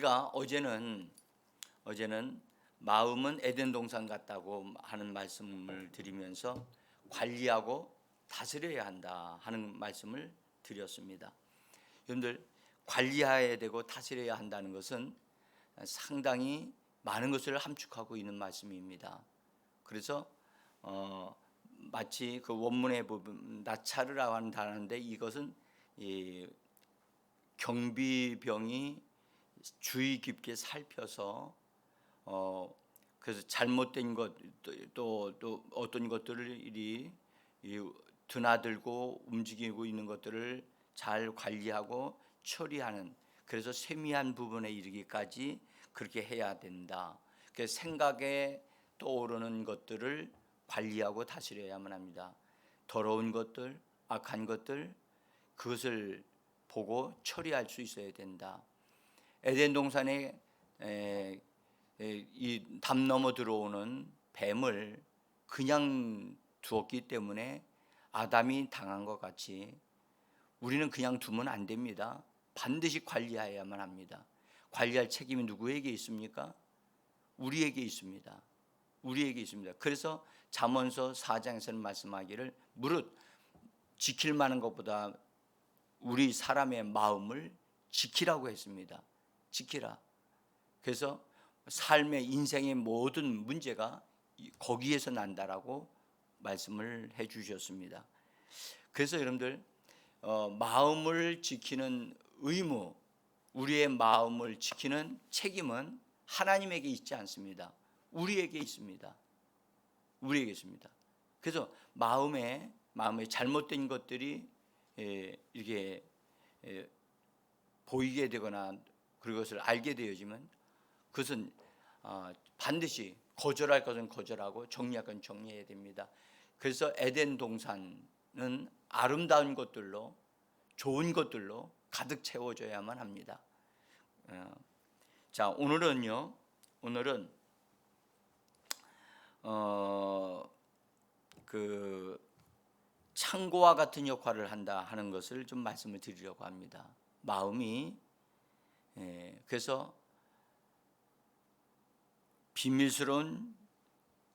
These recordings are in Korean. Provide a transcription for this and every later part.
우리가 어제는 마음은 에덴 동산 같다고 하는 말씀을 드리면서 관리하고 다스려야 한다 하는 말씀을 드렸습니다. 여러분들, 관리해야 되고 다스려야 한다는 것은 상당히 많은 것을 함축하고 있는 말씀입니다. 그래서 마치 그 원문의 부분 나차르라고 하는 단어인데, 이것은 이 경비병이 주의 깊게 살펴서 그래서 잘못된 것 또 어떤 것들을 드나들고 움직이고 있는 것들을 잘 관리하고 처리하는, 그래서 세미한 부분에 이르기까지 그렇게 해야 된다. 그 생각에 떠오르는 것들을 관리하고 다스려야만 합니다. 더러운 것들, 악한 것들, 그것을 보고 처리할 수 있어야 된다. 에덴 동산에 이 담 넘어 들어오는 뱀을 그냥 두었기 때문에 아담이 당한 것 같이 우리는 그냥 두면 안 됩니다. 반드시 관리해야만 합니다. 관리할 책임이 누구에게 있습니까? 우리에게 있습니다. 우리에게 있습니다. 그래서 잠언서 4장에서는 말씀하기를 무릇 지킬 만한 것보다 우리 사람의 마음을 지키라고 했습니다. 지키라. 그래서 삶의 인생의 모든 문제가 거기에서 난다라고 말씀을 해 주셨습니다. 그래서 여러분들, 마음을 지키는 의무, 우리의 마음을 지키는 책임은 하나님에게 있지 않습니다. 우리에게 있습니다. 우리에게 있습니다. 그래서 마음에 잘못된 것들이 이렇게 보이게 되거나 그것을 알게 되어지면 그것은 반드시 거절할 것은 거절하고 정리할 것은 정리해야 됩니다. 그래서 에덴 동산은 아름다운 것들로, 좋은 것들로 가득 채워져야만 합니다. 자, 오늘은 그 창고와 같은 역할을 한다 하는 것을 좀 말씀을 드리려고 합니다. 마음이 그래서 비밀스러운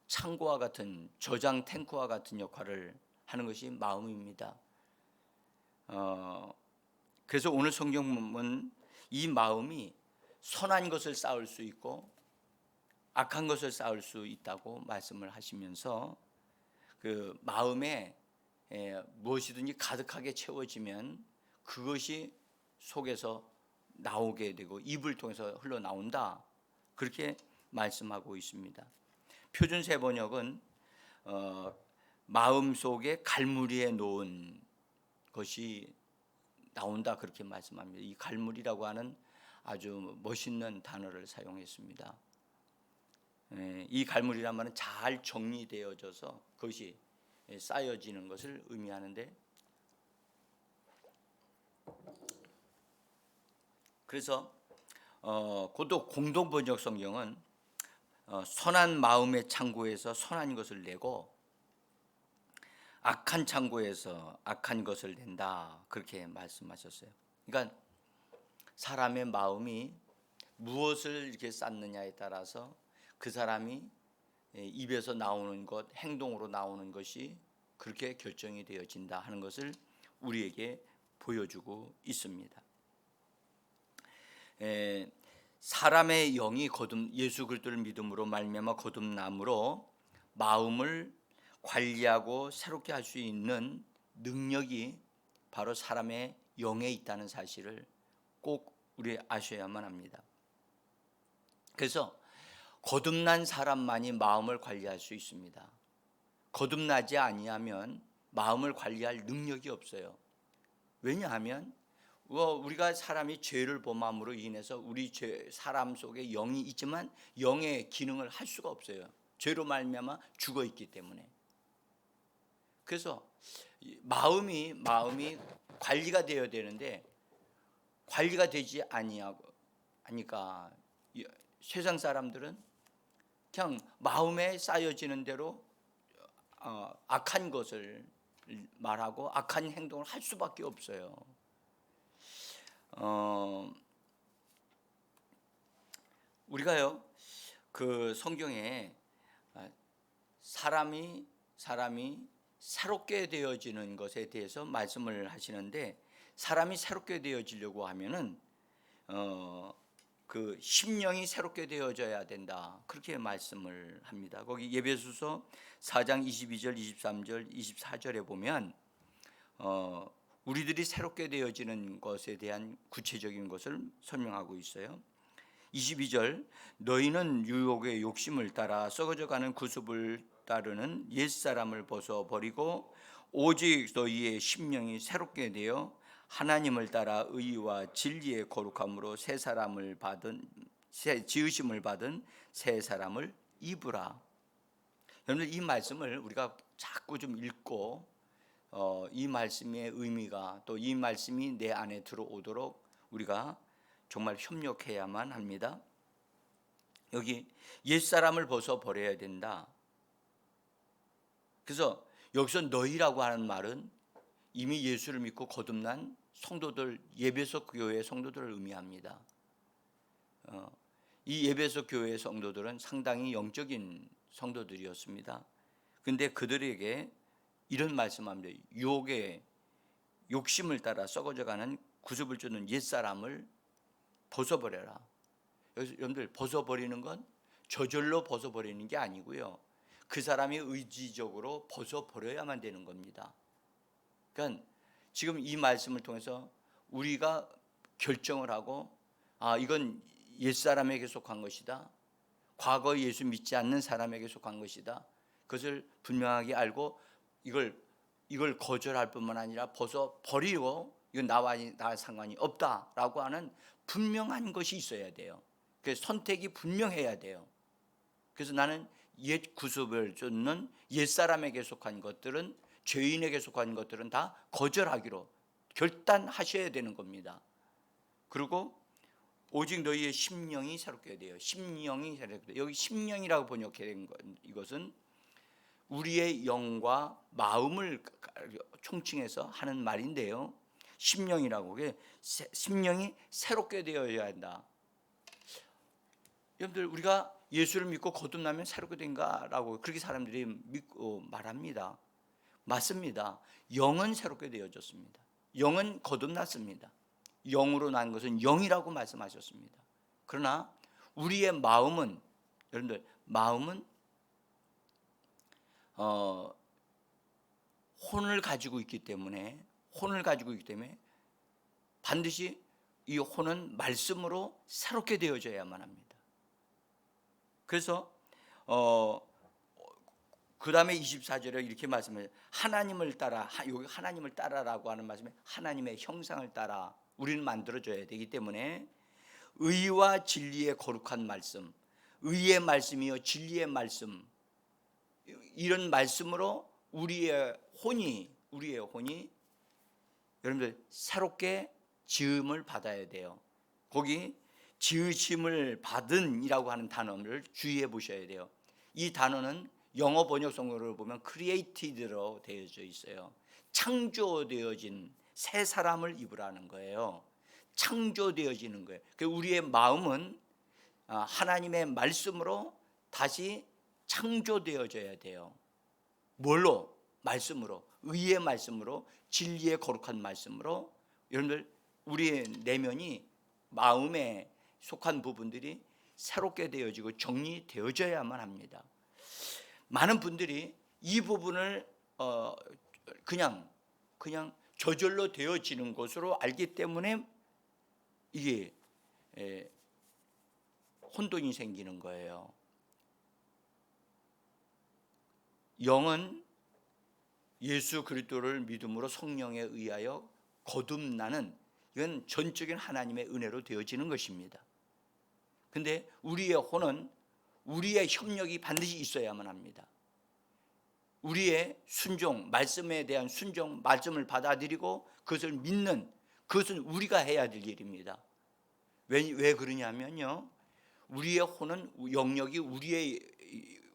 창고와 같은, 저장 탱크와 같은 역할을 하는 것이 마음입니다. 그래서 오늘 성경은 이 마음이 선한 것을 쌓을 수 있고 악한 것을 쌓을 수 있다고 말씀을 하시면서, 그 마음에 무엇이든지 가득하게 채워지면 그것이 속에서 나오게 되고 입을 통해서 흘러나온다, 그렇게 말씀하고 있습니다. 표준세 번역은 마음속에 갈무리에 놓은 것이 나온다, 그렇게 말씀합니다. 이 갈무리라고 하는 아주 멋있는 단어를 사용했습니다. 이 갈무리란 말은 잘 정리되어져서 그것이 쌓여지는 것을 의미하는데, 그래서 그것도 공동번역 성경은 선한 마음의 창고에서 선한 것을 내고 악한 창고에서 악한 것을 낸다, 그렇게 말씀하셨어요. 그러니까 사람의 마음이 무엇을 이렇게 쌓느냐에 따라서 그 사람이 입에서 나오는 것, 행동으로 나오는 것이 그렇게 결정이 되어진다 하는 것을 우리에게 보여주고 있습니다. 사람의 영이 예수 그리스도를 믿음으로 말미암아 거듭남으로 마음을 관리하고 새롭게 할 수 있는 능력이 바로 사람의 영에 있다는 사실을 꼭 우리 아셔야만 합니다. 그래서 거듭난 사람만이 마음을 관리할 수 있습니다. 거듭나지 아니하면 마음을 관리할 능력이 없어요. 왜냐하면 우리가 사람이 죄를 범함으로 인해서 우리 사람 속에 영이 있지만 영의 기능을 할 수가 없어요. 죄로 말미암아 죽어 있기 때문에. 그래서 마음이 관리가 되어야 되는데 관리가 되지 아니하니까 세상 사람들은 그냥 마음에 쌓여지는 대로 악한 것을 말하고 악한 행동을 할 수밖에 없어요. 우리가요 그 성경에 사람이 새롭게 되어지는 것에 대해서 말씀을 하시는데, 사람이 새롭게 되어지려고 하면은 그 심령이 새롭게 되어져야 된다, 그렇게 말씀을 합니다. 거기 에베소서 4장 22절, 23절, 24절에 보면 우리들이 새롭게 되어지는 것에 대한 구체적인 것을 설명하고 있어요. 22절, 너희는 유혹의 욕심을 따라 썩어져가는 구습을 따르는 옛사람을 벗어버리고 오직 너희의 심령이 새롭게 되어 하나님을 따라 의와 진리의 거룩함으로 지으심을 받은 새 사람을 입으라. 여러분들, 이 말씀을 우리가 자꾸 좀 읽고 이 말씀의 의미가, 또 이 말씀이 내 안에 들어오도록 우리가 정말 협력해야만 합니다. 여기 옛사람을 벗어버려야 된다. 그래서 여기서 너희라고 하는 말은 이미 예수를 믿고 거듭난 성도들, 에베소 교회의 성도들을 의미합니다. 이 에베소 교회의 성도들은 상당히 영적인 성도들이었습니다. 근데 그들에게 이런 말씀합니다. 유혹의 욕심을 따라 썩어져가는 구습을 주는 옛사람을 벗어버려라. 여기서 여러분들, 벗어버리는 건 저절로 벗어버리는 게 아니고요, 그 사람이 의지적으로 벗어버려야만 되는 겁니다. 그러니까 지금 이 말씀을 통해서 우리가 결정을 하고, 이건 옛사람에게 속한 것이다, 과거 예수 믿지 않는 사람에게 속한 것이다, 그것을 분명하게 알고 이걸 거절할 뿐만 아니라 벗어버리고 이건 나와 상관이 없다라고 하는 분명한 것이 있어야 돼요. 그래서 선택이 분명해야 돼요. 그래서 나는 옛 구습을 쫓는 옛사람에게 속한 것들은, 죄인에게 속한 것들은 다 거절하기로 결단하셔야 되는 겁니다. 그리고 오직 너희의 심령이 새롭게 돼요. 심령이 새롭게 돼요. 여기 심령이라고 번역된 이것은 우리의 영과 마음을 총칭해서 하는 말인데요, 심령이라고, 심령이 새롭게 되어야 한다. 여러분들, 우리가 예수를 믿고 거듭나면 새롭게 된가라고 그렇게 사람들이 믿고 말합니다. 맞습니다. 영은 새롭게 되어졌습니다. 영은 거듭났습니다. 영으로 난 것은 영이라고 말씀하셨습니다. 그러나 우리의 마음은, 여러분들, 마음은 혼을 가지고 있기 때문에 반드시 이 혼은 말씀으로 새롭게 되어져야만 합니다. 그래서 그 다음에 24절에 이렇게 말씀해요. 하나님을 따라, 여기 하나님을 따라라고 하는 말씀에 하나님의 형상을 따라 우리는 만들어져야 되기 때문에 의와 진리의 거룩한 말씀, 의의 말씀이요 진리의 말씀, 이런 말씀으로 우리의 혼이 여러분들 새롭게 지음을 받아야 돼요. 거기 지으심을 받은이라고 하는 단어를 주의해 보셔야 돼요. 이 단어는 영어 번역성으로 보면 created로 되어져 있어요. 창조되어진 새 사람을 입으라는 거예요. 창조되어지는 거예요. 우리의 마음은 하나님의 말씀으로 다시 창조되어져야 돼요. 뭘로? 말씀으로, 의의 말씀으로, 진리의 거룩한 말씀으로. 여러분들, 우리의 내면이, 마음에 속한 부분들이 새롭게 되어지고 정리되어져야만 합니다. 많은 분들이 이 부분을 그냥 저절로 되어지는 것으로 알기 때문에 이게 혼돈이 생기는 거예요. 영은 예수 그리스도를 믿음으로 성령에 의하여 거듭나는, 이건 전적인 하나님의 은혜로 되어지는 것입니다. 근데 우리의 혼은 우리의 협력이 반드시 있어야만 합니다. 우리의 순종, 말씀에 대한 순종, 말씀을 받아들이고 그것을 믿는, 그것은 우리가 해야 될 일입니다. 왜 그러냐면요, 우리의 혼은 영역이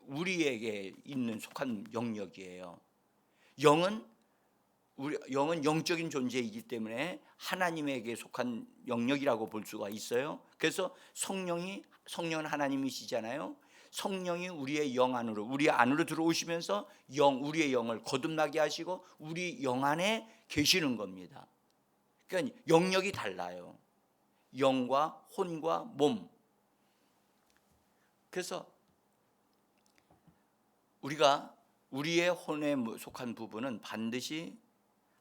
우리에게 있는 속한 영역이에요. 영은 우리 영은 영적인 존재이기 때문에 하나님에게 속한 영역이라고 볼 수가 있어요. 그래서 성령은 하나님이시잖아요. 성령이 우리의 영 안으로, 우리 안으로 들어오시면서 우리의 영을 거듭나게 하시고 우리 영 안에 계시는 겁니다. 그러니까 영역이 달라요. 영과 혼과 몸. 그래서 우리가 우리의 혼에 속한 부분은 반드시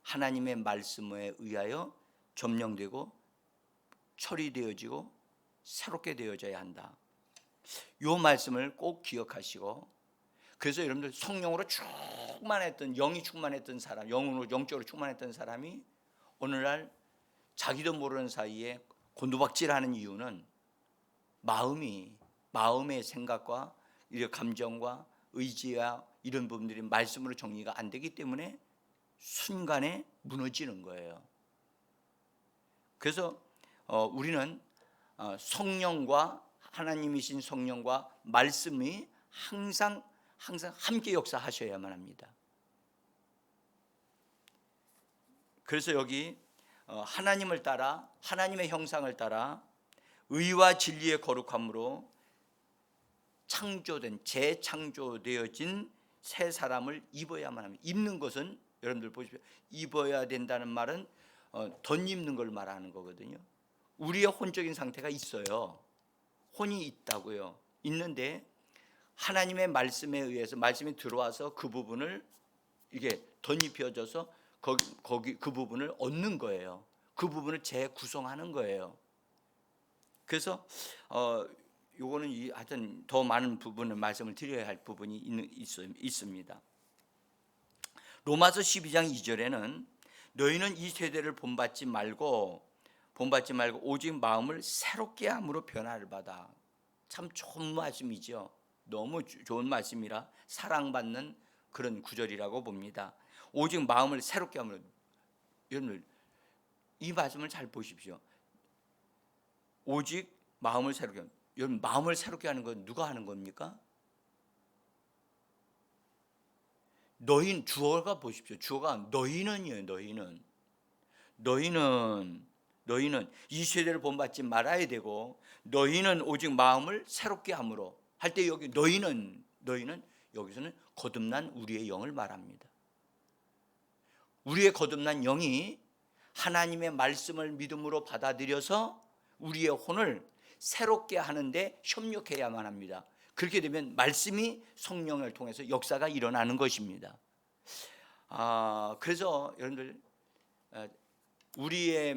하나님의 말씀에 의하여 점령되고 처리되어지고 새롭게 되어져야 한다. 이 말씀을 꼭 기억하시고, 그래서 여러분들 성령으로 충만했던, 영이 충만했던 사람, 영적으로 충만했던 사람이 오늘날 자기도 모르는 사이에 곤두박질하는 이유는 마음의 생각과 감정과 의지와 이런 부분들이 말씀으로 정리가 안 되기 때문에 순간에 무너지는 거예요. 그래서 우리는 성령과 하나님이신 성령과 말씀이 항상 함께 역사하셔야만 합니다. 그래서 여기 하나님을 따라, 하나님의 형상을 따라 의와 진리의 거룩함으로 재창조되어진 새 사람을 입어야만 합니다. 입는 것은 여러분들 보십시오. 입어야 된다는 말은 덧입는 걸 말하는 거거든요. 우리의 혼적인 상태가 있어요. 혼이 있다고요. 있는데 하나님의 말씀에 의해서 말씀이 들어와서 그 부분을 이게 덧입혀져서 거기 그 부분을 얻는 거예요. 그 부분을 재구성하는 거예요. 그래서 요거는 하여튼 더 많은 부분을 말씀을 드려야 할 부분이 있습니다. 로마서 12장 2절에는 너희는 이 세대를 본받지 말고 오직 마음을 새롭게 함으로 변화를 받아. 참 좋은 말씀이죠. 너무 좋은 말씀이라 사랑받는 그런 구절이라고 봅니다. 오직 마음을 새롭게 함으로. 여러분 이 말씀을 잘 보십시오. 오직 마음을 새롭게 함으로. 여러분 마음을 새롭게 하는 건 누가 하는 겁니까? 주어가 보십시오. 주어가 너희는이에요. 너희는 이 세대를 본받지 말아야 되고 너희는 오직 마음을 새롭게 함으로 할 때 여기 너희는 여기서는 거듭난 우리의 영을 말합니다. 우리의 거듭난 영이 하나님의 말씀을 믿음으로 받아들여서 우리의 혼을 새롭게 하는데 협력해야만 합니다. 그렇게 되면 말씀이 성령을 통해서 역사가 일어나는 것입니다. 그래서 여러분들 우리의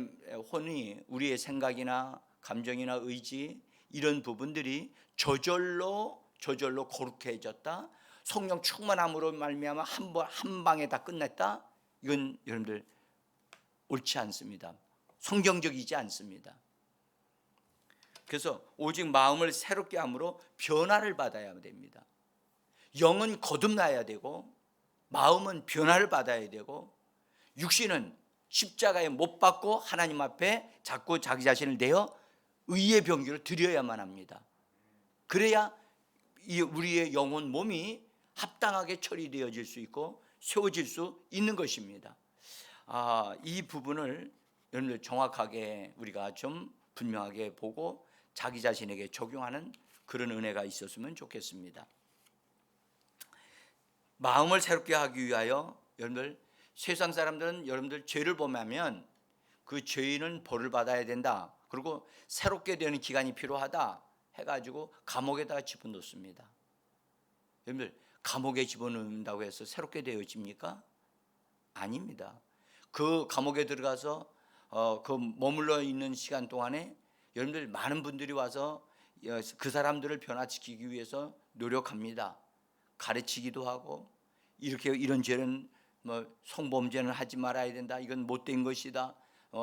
혼이, 우리의 생각이나 감정이나 의지 이런 부분들이 저절로 거룩해졌다, 성령 충만함으로 말미암아 한 방에 다 끝냈다, 이건 여러분들 옳지 않습니다. 성경적이지 않습니다. 그래서 오직 마음을 새롭게 함으로 변화를 받아야 됩니다. 영은 거듭나야 되고 마음은 변화를 받아야 되고 육신은 십자가에 못 박고 하나님 앞에 자꾸 자기 자신을 내어 의의 병기로 드려야만 합니다. 그래야 우리의 영혼 몸이 합당하게 처리되어질 수 있고 세워질 수 있는 것입니다. 이 부분을 여러분들 정확하게 우리가 좀 분명하게 보고 자기 자신에게 적용하는 그런 은혜가 있었으면 좋겠습니다. 마음을 새롭게 하기 위하여 여러분들, 세상 사람들은 여러분들 죄를 범하면 그 죄인은 벌을 받아야 된다, 그리고 새롭게 되는 기간이 필요하다 해가지고 감옥에다가 집어넣습니다. 여러분들 감옥에 집어넣는다고 해서 새롭게 되어집니까? 아닙니다. 그 감옥에 들어가서 그 머물러 있는 시간 동안에 여러분들 많은 분들이 와서 그 사람들을 변화시키기 위해서 노력합니다. 가르치기도 하고 이런 죄는 성범죄는 하지 말아야 된다, 이건 못된 것이다,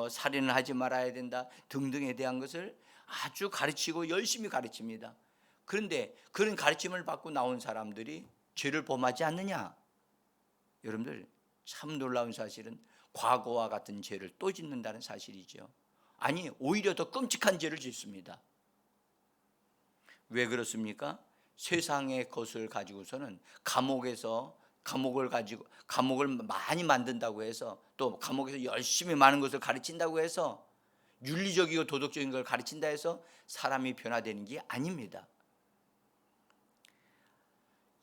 살인을 하지 말아야 된다 등등에 대한 것을 아주 가르치고 열심히 가르칩니다. 그런데 그런 가르침을 받고 나온 사람들이 죄를 범하지 않느냐? 여러분들 참 놀라운 사실은 과거와 같은 죄를 또 짓는다는 사실이죠. 아니, 오히려 더 끔찍한 죄를 짓습니다. 왜 그렇습니까? 세상의 것을 가지고서는 감옥에서 감옥을 많이 만든다고 해서, 또 감옥에서 열심히 많은 것을 가르친다고 해서, 윤리적이고 도덕적인 걸 가르친다 해서 사람이 변화되는 게 아닙니다.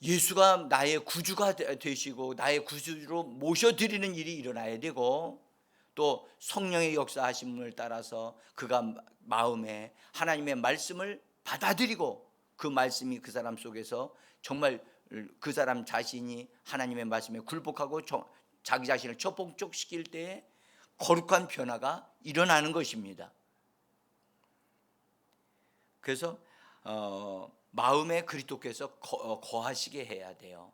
예수가 나의 구주가 되시고 나의 구주로 모셔드리는 일이 일어나야 되고, 또 성령의 역사하심을 따라서 그가 마음에 하나님의 말씀을 받아들이고, 그 말씀이 그 사람 속에서 정말 그 사람 자신이 하나님의 말씀에 굴복하고 자기 자신을 초봉적시킬 때에 거룩한 변화가 일어나는 것입니다. 그래서 마음에 그리스도께서 거하시게 해야 돼요.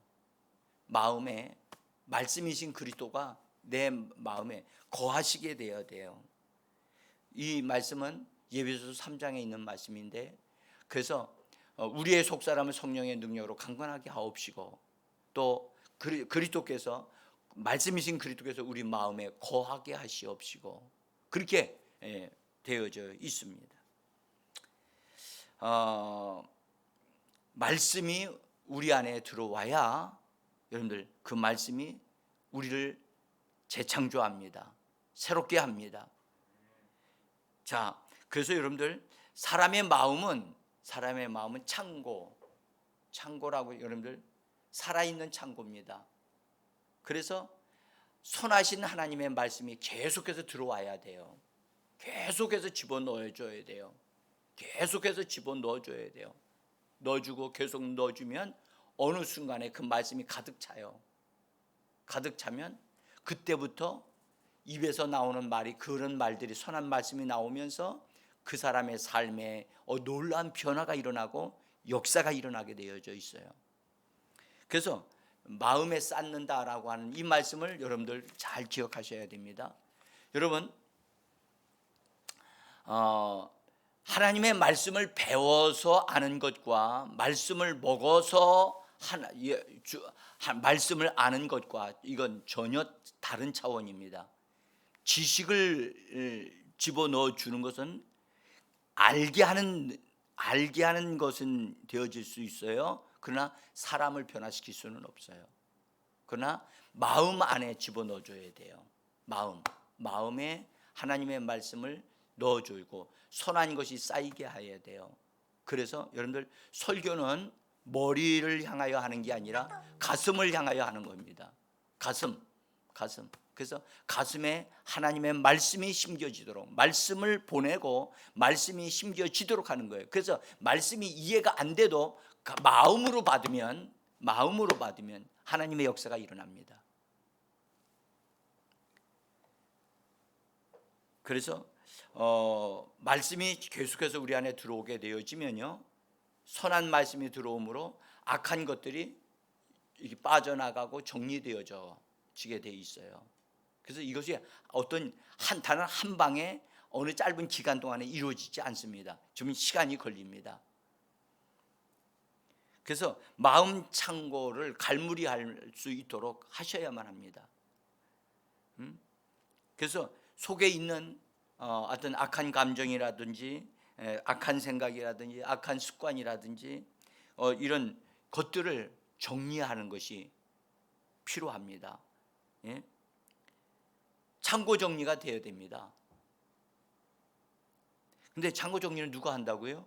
마음에 말씀이신 그리스도가 내 마음에 거하시게 되어야 돼요. 이 말씀은 예배소서 3장에 있는 말씀인데, 그래서 우리의 속사람을 성령의 능력으로 강건하게 하옵시고, 또 그리스도께서 말씀이신 그리스도께서 우리 마음에 거하게 하시옵시고, 그렇게 되어져 있습니다. 말씀이 우리 안에 들어와야 여러분들 그 말씀이 우리를 재창조합니다. 새롭게 합니다. 자, 그래서 여러분들 사람의 마음은 창고라고, 여러분들 살아있는 창고입니다. 그래서 선하신 하나님의 말씀이 계속해서 들어와야 돼요. 계속해서 집어넣어줘야 돼요. 계속해서 집어넣어줘야 돼요. 넣어주고 계속 넣어주면 어느 순간에 그 말씀이 가득 차요. 가득 차면 그때부터 입에서 나오는 말이, 그런 말들이, 선한 말씀이 나오면서 그 사람의 삶에 놀라운 변화가 일어나고 역사가 일어나게 되어져 있어요. 그래서 마음에 쌓는다라고 하는 이 말씀을 여러분들 잘 기억하셔야 됩니다. 여러분, 하나님의 말씀을 배워서 아는 것과 말씀을 먹어서 말씀을 아는 것과, 이건 전혀 다른 차원입니다. 지식을 집어넣어 주는 것은 알게 하는 것은 되어질 수 있어요. 그러나 사람을 변화시킬 수는 없어요. 그러나 마음 안에 집어넣어 줘야 돼요. 마음에 하나님의 말씀을 넣어주고 선한 것이 쌓이게 해야 돼요. 그래서 여러분들, 설교는 머리를 향하여 하는 게 아니라 가슴을 향하여 하는 겁니다. 가슴. 그래서 가슴에 하나님의 말씀이 심겨지도록, 말씀을 보내고 말씀이 심겨지도록 하는 거예요. 그래서 말씀이 이해가 안 돼도 마음으로 받으면 하나님의 역사가 일어납니다. 그래서 말씀이 계속해서 우리 안에 들어오게 되어지면요, 선한 말씀이 들어오므로 악한 것들이 빠져나가고 정리되어지게 돼 있어요. 그래서 이것이 단 한 방에 어느 짧은 기간 동안에 이루어지지 않습니다. 좀 시간이 걸립니다. 그래서 마음 창고를 갈무리할 수 있도록 하셔야만 합니다. 그래서 속에 있는 어떤 악한 감정이라든지 악한 생각이라든지 악한 습관이라든지 이런 것들을 정리하는 것이 필요합니다. 예? 창고 정리가 되어야 됩니다. 근데 창고 정리를 누가 한다고요?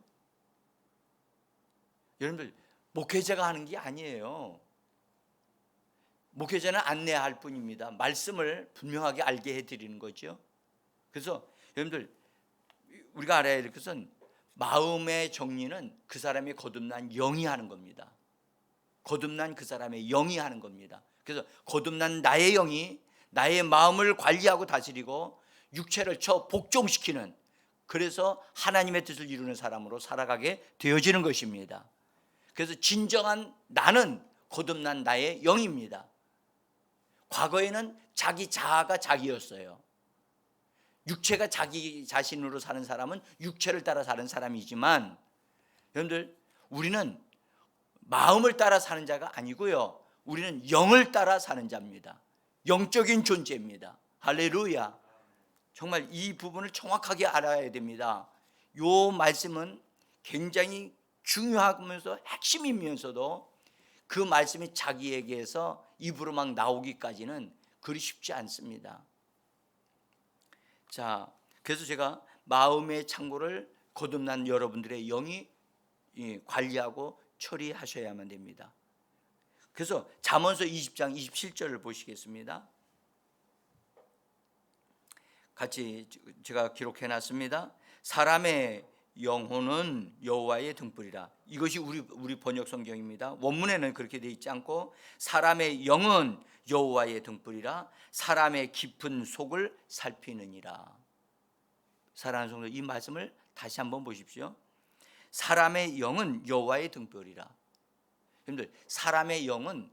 여러분들, 목회자가 하는 게 아니에요. 목회자는 안내할 뿐입니다. 말씀을 분명하게 알게 해드리는 거죠. 그래서 여러분들, 우리가 알아야 될 것은 마음의 정리는 그 사람이 거듭난 영이 하는 겁니다. 거듭난 그 사람의 영이 하는 겁니다. 그래서 거듭난 나의 영이 나의 마음을 관리하고 다스리고 육체를 복종시키는, 그래서 하나님의 뜻을 이루는 사람으로 살아가게 되어지는 것입니다. 그래서 진정한 나는 거듭난 나의 영입니다. 과거에는 자기 자아가 자기였어요. 육체가 자기 자신으로 사는 사람은 육체를 따라 사는 사람이지만, 여러분들, 우리는 마음을 따라 사는 자가 아니고요, 우리는 영을 따라 사는 자입니다. 영적인 존재입니다. 할렐루야. 정말 이 부분을 정확하게 알아야 됩니다. 이 말씀은 굉장히 중요하면서 핵심이면서도 그 말씀이 자기에게서 입으로 막 나오기까지는 그리 쉽지 않습니다. 자, 그래서 제가 마음의 창고를 거듭난 여러분들의 영이 관리하고 처리하셔야만 됩니다. 그래서 잠언서 20장 27절을 보시겠습니다. 같이 제가 기록해 놨습니다. 사람의 영혼은 여호와의 등불이라. 이것이 우리 번역 성경입니다. 원문에는 그렇게 되어 있지 않고 사람의 영은 여호와의 등불이라 사람의 깊은 속을 살피느니라. 사랑하는 성도, 이 말씀을 다시 한번 보십시오. 사람의 영은 여호와의 등불이라. 여러분들, 사람의 영은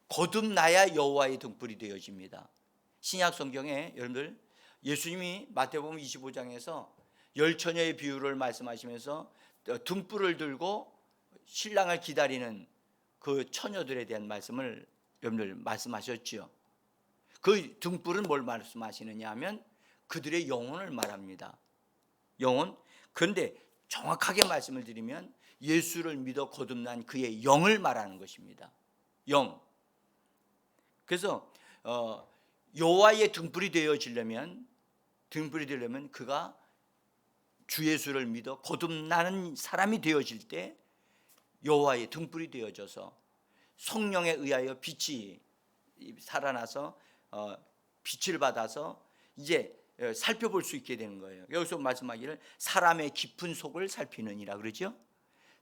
거듭나야 여호와의 등불이 되어집니다. 신약 성경에 여러분들 예수님이 마태복음 25장에서 열처녀의 비유를 말씀하시면서 등불을 들고 신랑을 기다리는 그 처녀들에 대한 말씀을 여러분들 말씀하셨지요. 그 등불은 뭘 말씀하시느냐 하면 그들의 영혼을 말합니다. 영혼. 그런데 정확하게 말씀을 드리면 예수를 믿어 거듭난 그의 영을 말하는 것입니다. 영. 그래서 여호와의 등불이 되려면 그가 주 예수를 믿어 거듭나는 사람이 되어질 때 여호와의 등불이 되어져서 성령에 의하여 빛이 살아나서 빛을 받아서 이제 살펴볼 수 있게 되는 거예요. 여기서 말씀하기를 사람의 깊은 속을 살피느니라 그러죠.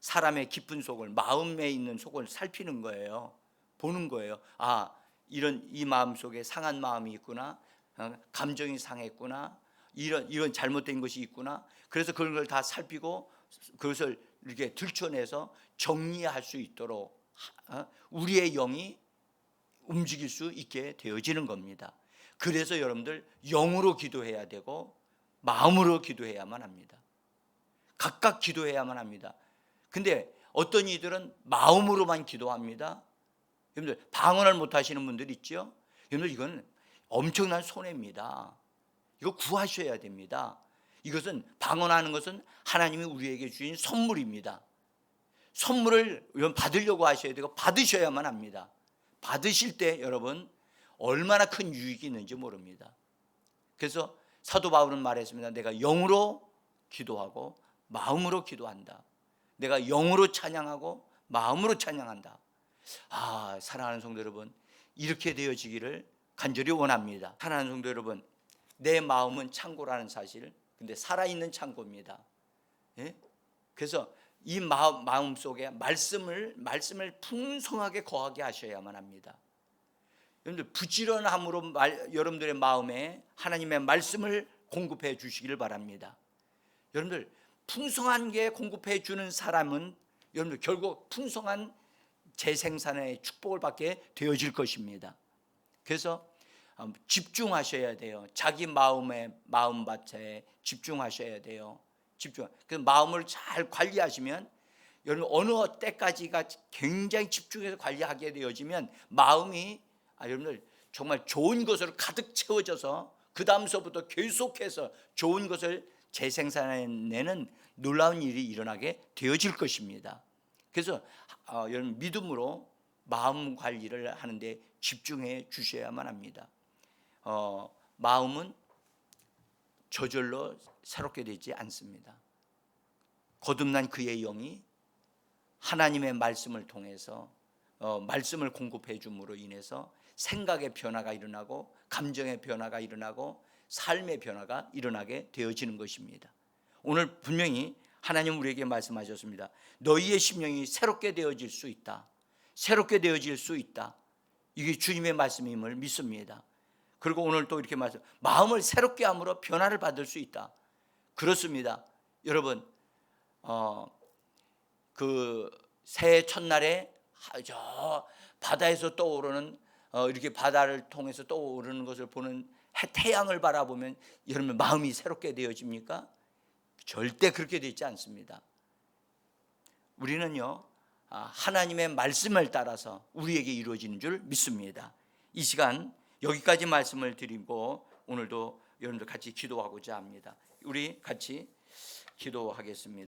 사람의 깊은 속을, 마음에 있는 속을 살피는 거예요. 보는 거예요. 아, 이 마음 속에 상한 마음이 있구나, 감정이 상했구나, 이런 잘못된 것이 있구나. 그래서 그런 걸 다 살피고 그것을 이렇게 들춰내서 정리할 수 있도록 우리의 영이 움직일 수 있게 되어지는 겁니다. 그래서 여러분들 영으로 기도해야 되고 마음으로 기도해야만 합니다. 각각 기도해야만 합니다. 근데 어떤 이들은 마음으로만 기도합니다. 여러분들 방언을 못 하시는 분들 있죠? 여러분들 이건 엄청난 손해입니다. 이거 구하셔야 됩니다. 이것은 방언하는 것은 하나님이 우리에게 주신 선물입니다. 선물을 받으려고 하셔야 되고 받으셔야만 합니다. 받으실 때 여러분 얼마나 큰 유익이 있는지 모릅니다. 그래서 사도 바울은 말했습니다. 내가 영으로 기도하고 마음으로 기도한다. 내가 영으로 찬양하고 마음으로 찬양한다. 아, 사랑하는 성도 여러분, 이렇게 되어지기를 간절히 원합니다. 사랑하는 성도 여러분, 내 마음은 창고라는 사실, 근데 살아있는 창고입니다. 예? 그래서 이 마음 속에 말씀을 풍성하게 거하게 하셔야만 합니다. 여러분들 부지런함으로 여러분들의 마음에 하나님의 말씀을 공급해 주시기를 바랍니다. 여러분들 풍성한 게 공급해 주는 사람은 여러분들 결국 풍성한 재생산의 축복을 받게 되어질 것입니다. 그래서 집중하셔야 돼요. 자기 마음밭에 집중하셔야 돼요. 그래서 마음을 잘 관리하시면 여러분 어느 때까지가 굉장히 집중해서 관리하게 되어지면 마음이 여러분들 정말 좋은 것으로 가득 채워져서 그 다음서부터 계속해서 좋은 것을 재생산해내는 놀라운 일이 일어나게 되어질 것입니다. 그래서 여러분 믿음으로 마음 관리를 하는데 집중해 주셔야만 합니다. 마음은 저절로 새롭게 되지 않습니다. 거듭난 그의 영이 하나님의 말씀을 통해서 말씀을 공급해 줌으로 인해서 생각의 변화가 일어나고 감정의 변화가 일어나고 삶의 변화가 일어나게 되어지는 것입니다. 오늘 분명히 하나님 우리에게 말씀하셨습니다. 너희의 심령이 새롭게 되어질 수 있다. 새롭게 되어질 수 있다. 이게 주님의 말씀임을 믿습니다. 그리고 오늘 또 이렇게 마음을 새롭게 함으로 변화를 받을 수 있다. 그렇습니다. 여러분 그 새해 첫날에 저 바다에서 떠오르는 이렇게 바다를 통해서 떠오르는 것을 보는 태양을 바라보면 여러분 마음이 새롭게 되어집니까? 절대 그렇게 되지 않습니다. 우리는요 하나님의 말씀을 따라서 우리에게 이루어지는 줄 믿습니다. 이 시간 여기까지 말씀을 드리고 오늘도 여러분들 같이 기도하고자 합니다. 우리 같이 기도하겠습니다.